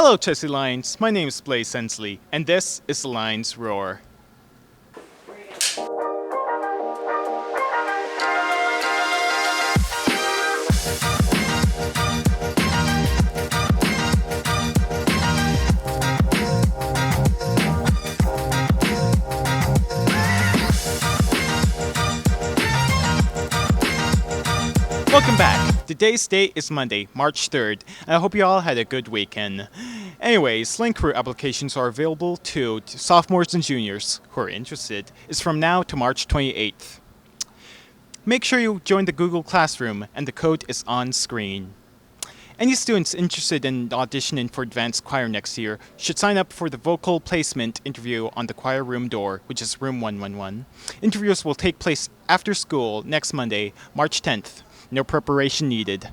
Hello, Chelsea Lions. My name is Blaise Hensley, and this is the Lions Roar. Welcome back. Today's date is Monday, March 3rd, and I hope you all had a good weekend. Anyways, link crew applications are available to sophomores and juniors who are interested. It's from now to March 28th. Make sure you join the Google Classroom, and the code is on screen. Any students interested in auditioning for advanced choir next year should sign up for the vocal placement interview on the choir room door, which is room 111. Interviews will take place after school next Monday, March 10th. No preparation needed.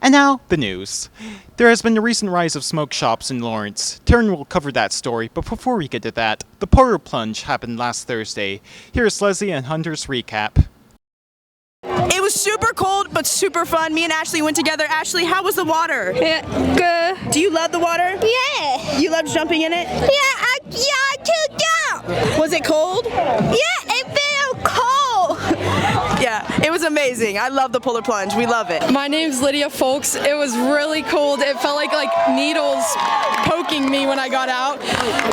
And now, the news. There has been a recent rise of smoke shops in Lawrence. Taryn will cover that story, but before we get to that, the polar plunge happened last Thursday. Here's Leslie and Hunter's recap. It was super cold, but super fun. Me and Ashley went together. Ashley, how was the water? Yeah, good. Do you love the water? Yeah. You loved jumping in it? Yeah, I took jump. Was it cold? Yeah, it felt cold. Yeah, it was amazing. I love the polar plunge. We love it. My name's Lydia Folks. It was really cold. It felt like needles poking me when I got out,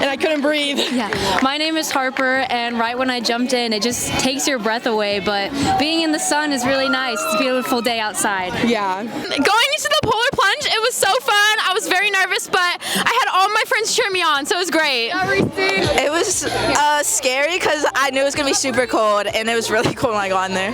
and I couldn't breathe. Yeah, my name is Harper, and right when I jumped in, it just takes your breath away, but being in the sun is really nice. It's a beautiful day outside. Yeah. Going into the polar plunge, it was so fun. I was very nervous, but I had all my friends cheer me on, so it was great. It was scary because I knew it was going to be super cold, and it was really cool when I got in there.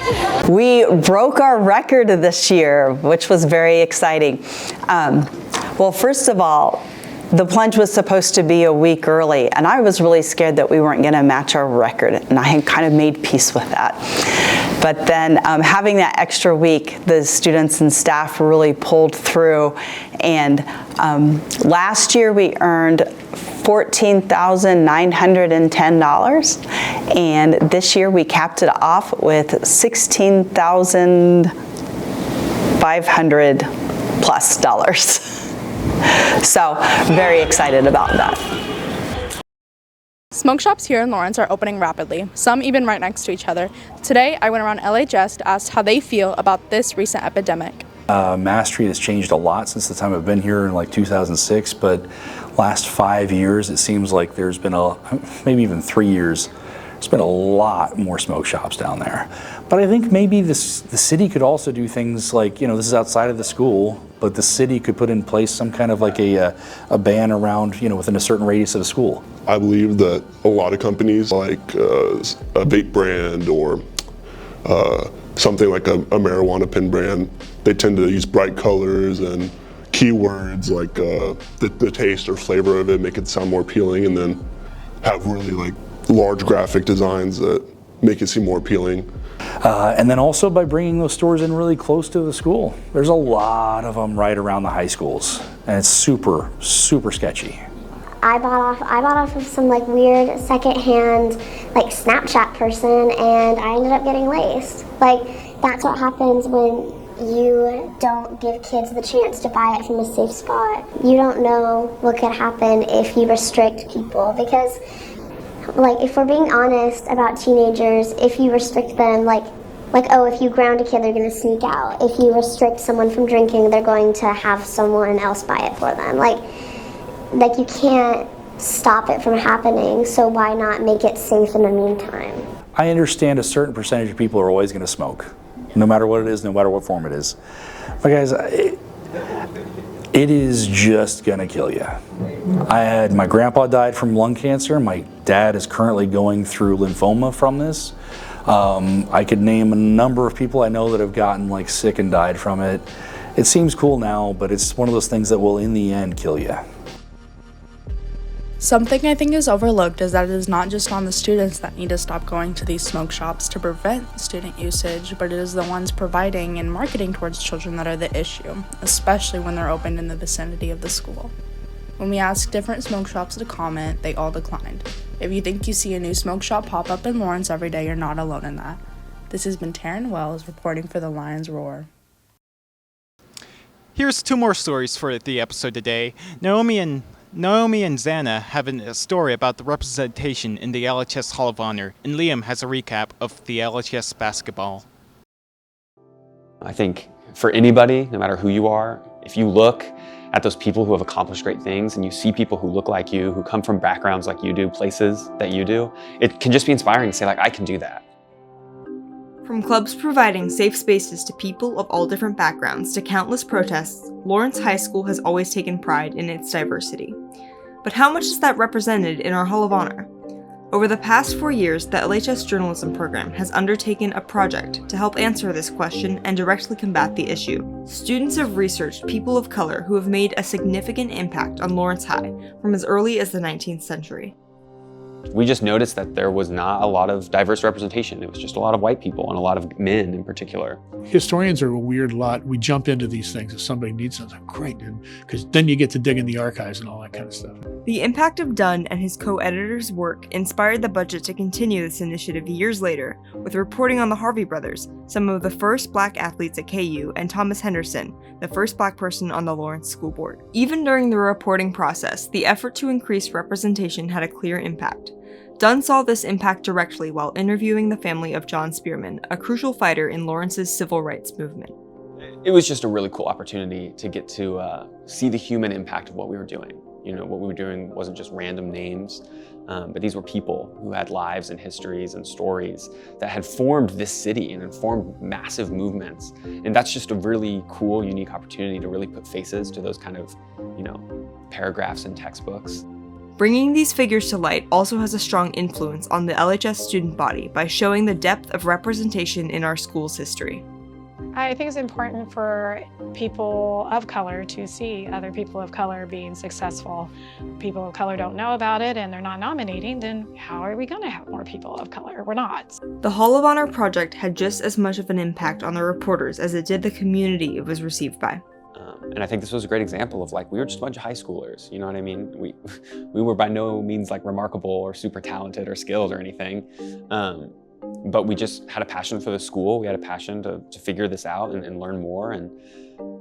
We broke our record this year, which was very exciting. Well, first of all, the plunge was supposed to be a week early, and I was really scared that we weren't going to match our record, and I had kind of made peace with that. But then having that extra week, the students and staff really pulled through, and last year we earned $14,910, and this year we capped it off with $16,500 plus dollars. So very excited about that. Smoke shops here in Lawrence are opening rapidly, some even right next to each other. Today, I went around LHS to ask how they feel about this recent epidemic. Mass Street has changed a lot since the time I've been here in like 2006, but last 5 years it seems like there's been maybe even 3 years, there's been a lot more smoke shops down there. But I think maybe the city could also do things like, this is outside of the school, but the city could put in place some kind of like a ban around, within a certain radius of the school. I believe that a lot of companies like a vape brand or something like a marijuana pen brand, they tend to use bright colors and keywords like the taste or flavor of it, make it sound more appealing, and then have really like large graphic designs that make it seem more appealing. And then also by bringing those stores in really close to the school. There's a lot of them right around the high schools, and it's super, super sketchy. I bought off of some like weird secondhand like Snapchat person, and I ended up getting laced. Like, that's what happens when you don't give kids the chance to buy it from a safe spot. You don't know what could happen if you restrict people, because like, if we're being honest about teenagers, if you restrict them, like, oh, if you ground a kid, they're going to sneak out. If you restrict someone from drinking, they're going to have someone else buy it for them. Like you can't stop it from happening, so why not make it safe in the meantime? I understand a certain percentage of people are always going to smoke, no matter what it is, no matter what form it is. But guys, it is just gonna kill you. My grandpa died from lung cancer. My dad is currently going through lymphoma from this. I could name a number of people I know that have gotten like sick and died from it. It seems cool now, but it's one of those things that will in the end kill you. Something I think is overlooked is that it is not just on the students that need to stop going to these smoke shops to prevent student usage, but it is the ones providing and marketing towards children that are the issue, especially when they're opened in the vicinity of the school. When we asked different smoke shops to comment, they all declined. If you think you see a new smoke shop pop up in Lawrence every day, you're not alone in that. This has been Taryn Wells reporting for the Lions Roar. Here's two more stories for the episode today. Naomi and Naomi and Zana have a story about the representation in the LHS Hall of Honor, and Leigham has a recap of the LHS basketball. I think for anybody, no matter who you are, if you look at those people who have accomplished great things and you see people who look like you, who come from backgrounds like you do, places that you do, it can just be inspiring to say, like, I can do that. From clubs providing safe spaces to people of all different backgrounds to countless protests, Lawrence High School has always taken pride in its diversity. But how much is that represented in our Hall of Honor? Over the past 4 years, the LHS journalism program has undertaken a project to help answer this question and directly combat the issue. Students have researched people of color who have made a significant impact on Lawrence High from as early as the 19th century. We just noticed that there was not a lot of diverse representation. It was just a lot of white people and a lot of men in particular. Historians are a weird lot. We jump into these things if somebody needs something. Great, because then you get to dig in the archives and all that kind of stuff. The impact of Dunn and his co-editors' work inspired the budget to continue this initiative years later, with reporting on the Harvey brothers, some of the first black athletes at KU, and Thomas Henderson, the first black person on the Lawrence School Board. Even during the reporting process, the effort to increase representation had a clear impact. Dunn saw this impact directly while interviewing the family of John Spearman, a crucial fighter in Lawrence's civil rights movement. It was just a really cool opportunity to get to see the human impact of what we were doing. You know, what we were doing wasn't just random names, but these were people who had lives and histories and stories that had formed this city and formed massive movements. And that's just a really cool, unique opportunity to really put faces to those kind of, paragraphs in textbooks. Bringing these figures to light also has a strong influence on the LHS student body by showing the depth of representation in our school's history. I think it's important for people of color to see other people of color being successful. People of color don't know about it and they're not nominating, then how are we going to have more people of color? We're not. The Hall of Honor project had just as much of an impact on the reporters as it did the community it was received by. And I think this was a great example of we were just a bunch of high schoolers, you know what I mean? We were by no means remarkable or super talented or skilled or anything. But we just had a passion for the school. We had a passion to figure this out and learn more. And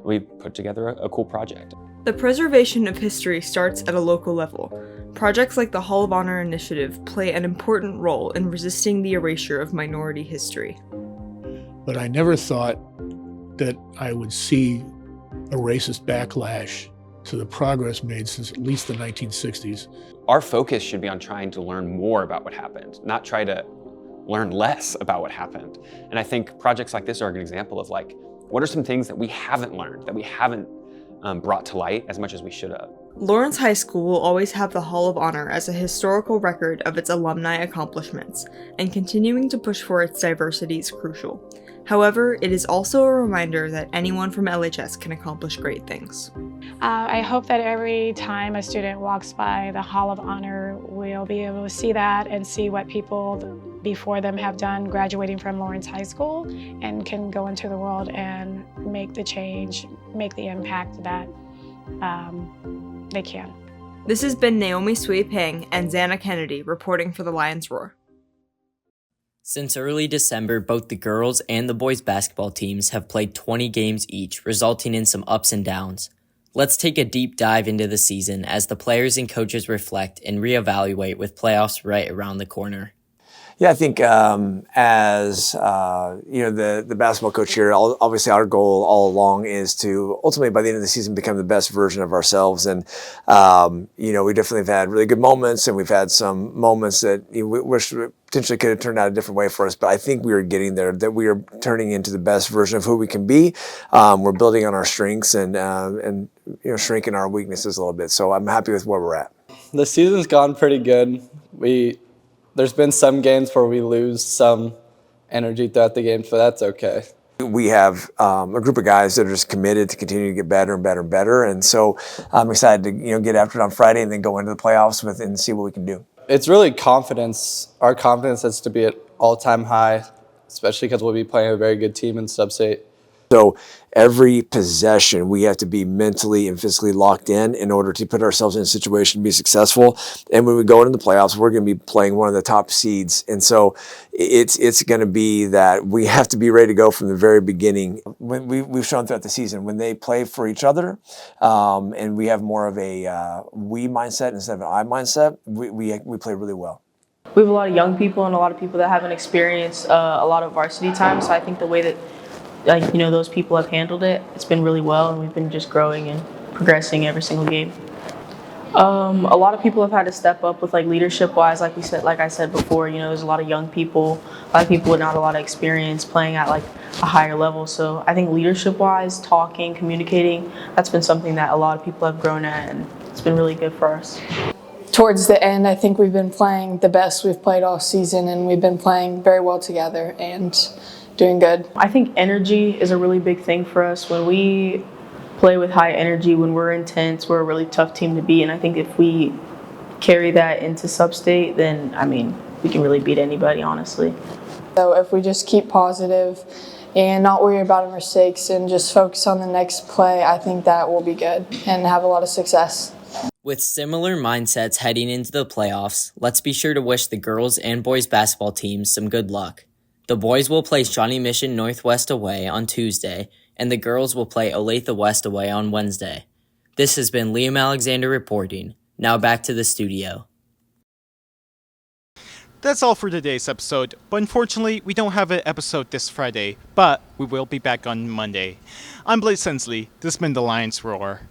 we put together a cool project. The preservation of history starts at a local level. Projects like the Hall of Honor Initiative play an important role in resisting the erasure of minority history. But I never thought that I would see a racist backlash to the progress made since at least the 1960s. Our focus should be on trying to learn more about what happened, not try to learn less about what happened. And I think projects like this are an example of what are some things that we haven't learned, that we haven't brought to light as much as we should have. Lawrence High School will always have the Hall of Honor as a historical record of its alumni accomplishments, and continuing to push for its diversity is crucial. However, it is also a reminder that anyone from LHS can accomplish great things. I hope that every time a student walks by the Hall of Honor, we'll be able to see that and see what people before them have done graduating from Lawrence High School and can go into the world and make the change, make the impact that they can. This has been Naomi Sui-Peng and Zana Kennedy reporting for the Lions Roar. Since early December, both the girls and the boys basketball teams have played 20 games each, resulting in some ups and downs. Let's take a deep dive into the season as the players and coaches reflect and reevaluate with playoffs right around the corner. Yeah, I think the basketball coach here, obviously our goal all along is to ultimately by the end of the season become the best version of ourselves. And we definitely have had really good moments, and we've had some moments that we wish potentially could have turned out a different way for us. But I think we are getting there, that we are turning into the best version of who we can be. We're building on our strengths and shrinking our weaknesses a little bit. So I'm happy with where we're at. The season's gone pretty good. There's been some games where we lose some energy throughout the game, so that's okay. We have a group of guys that are just committed to continue to get better and better and better, and so I'm excited to get after it on Friday and then go into the playoffs and see what we can do. It's really confidence. Our confidence has to be at all-time high, especially because we'll be playing a very good team in Sub-State. So every possession, we have to be mentally and physically locked in order to put ourselves in a situation to be successful. And when we go into the playoffs, we're going to be playing one of the top seeds. And so it's going to be that we have to be ready to go from the very beginning. When we've shown throughout the season, when they play for each other, and we have more of a we mindset instead of an I mindset, we play really well. We have a lot of young people and a lot of people that haven't experienced a lot of varsity time. So I think the way that those people have handled it, it's been really well, and we've been just growing and progressing every single game. A lot of people have had to step up with leadership-wise, like I said before. There's a lot of young people, a lot of people with not a lot of experience playing at a higher level. So I think leadership-wise, talking, communicating, that's been something that a lot of people have grown at, and it's been really good for us. Towards the end, I think we've been playing the best we've played all season, and we've been playing very well together and doing good. I think energy is a really big thing for us. When we play with high energy, when we're intense, we're a really tough team to beat. And I think if we carry that into sub-state, then, we can really beat anybody, honestly. So if we just keep positive and not worry about our mistakes and just focus on the next play, I think that will be good and have a lot of success. With similar mindsets heading into the playoffs, let's be sure to wish the girls and boys basketball teams some good luck. The boys will play Shawnee Mission Northwest away on Tuesday, and the girls will play Olathe West away on Wednesday. This has been Liam Alexander reporting. Now back to the studio. That's all for today's episode, but unfortunately, we don't have an episode this Friday, but we will be back on Monday. I'm Blaise Hensley. This has been The Lions Roar.